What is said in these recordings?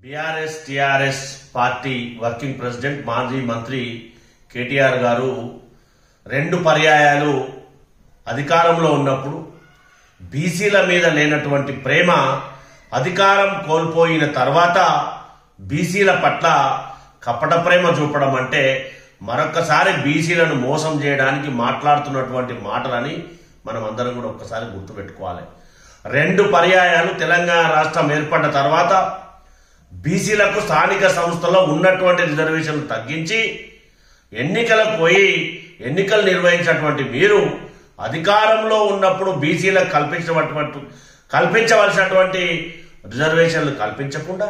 BRS TRS party working president మాజీ మంత్రి కేటీఆర్ గారు రెండు పర్యాయాలు అధికారంలో ఉన్నప్పుడు బీసీల మీద లేనటువంటి ప్రేమ అధికారం కోల్పోయిన తర్వాత బీసీల పట్ల కపట ప్రేమ చూపడం అంటే మరొకసారి బీసీలను మోసం చేయడానికి మాట్లాడుతున్నటువంటి మాటలని మనం అందరం కూడా ఒక్కసారి గుర్తుపెట్టుకోవాలి. రెండు పర్యాయాలు తెలంగాణ రాష్ట్రం ఏర్పడ్డ తర్వాత బీసీలకు స్థానిక సంస్థల్లో ఉన్నటువంటి రిజర్వేషన్లు తగ్గించి ఎన్నికలకు పోయి ఎన్నికలు నిర్వహించినటువంటి మీరు అధికారంలో ఉన్నప్పుడు బీసీలకు కల్పించవలసినటువంటి రిజర్వేషన్లు కల్పించకుండా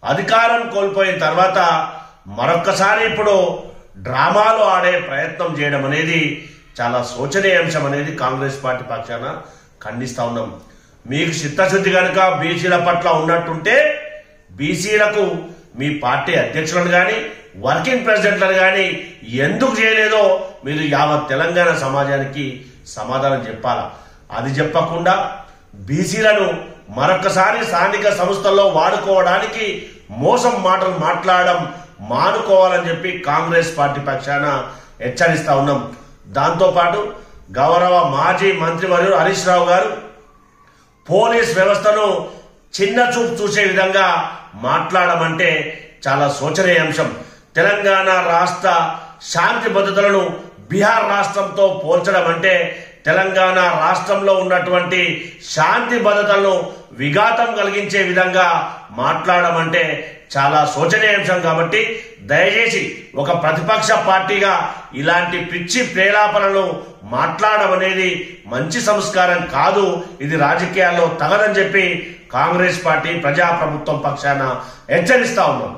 అధికారం కోల్పోయిన తర్వాత మరొక్కసారి ఇప్పుడు డ్రామాలు ఆడే ప్రయత్నం చేయడం అనేది చాలా శోచనీయాంశం అనేది కాంగ్రెస్ పార్టీ పక్షాన ఖండిస్తా ఉన్నాం. మీకు చిత్తశుద్ధి కనుక బీసీల పట్ల ఉన్నట్టుంటే బీసీలకు మీ పార్టీ అధ్యక్షులను కానీ వర్కింగ్ ప్రెసిడెంట్లను కానీ ఎందుకు చేయలేదో మీరు యావత్ తెలంగాణ సమాజానికి సమాధానం చెప్పాలా. అది చెప్పకుండా బీసీలను మరొకసారి స్థానిక సంస్థల్లో వాడుకోవడానికి మోసం మాటలు మాట్లాడడం మానుకోవాలని చెప్పి కాంగ్రెస్ పార్టీ పక్షాన హెచ్చరిస్తా ఉన్నాం. దాంతోపాటు గౌరవ మాజీ మంత్రివర్యులు హరీష్ రావు గారు పోలీస్ వ్యవస్థను చిన్న చూపు చూసే విధంగా మాట్లాడమంటే చాలా శోచనీయాంశం. తెలంగాణ రాష్ట్ర శాంతి భద్రతలను బీహార్ రాష్ట్రంతో పోల్చడం అంటే తెలంగాణ రాష్ట్రంలో ఉన్నటువంటి శాంతి భద్రతలను విఘాతం కలిగించే విధంగా మాట్లాడమంటే చాలా శోచనీయాంశం. కాబట్టి దయచేసి ఒక ప్రతిపక్ష పార్టీగా ఇలాంటి పిచ్చి ప్రేలాపనలు మాట్లాడడం అనేది మంచి సంస్కారం కాదు. ఇది రాజకీయాల్లో తగదని చెప్పి కాంగ్రెస్ పార్టీ ప్రజాప్రభుత్వం పక్షాన హెచ్చరిస్తా ఉన్నాం.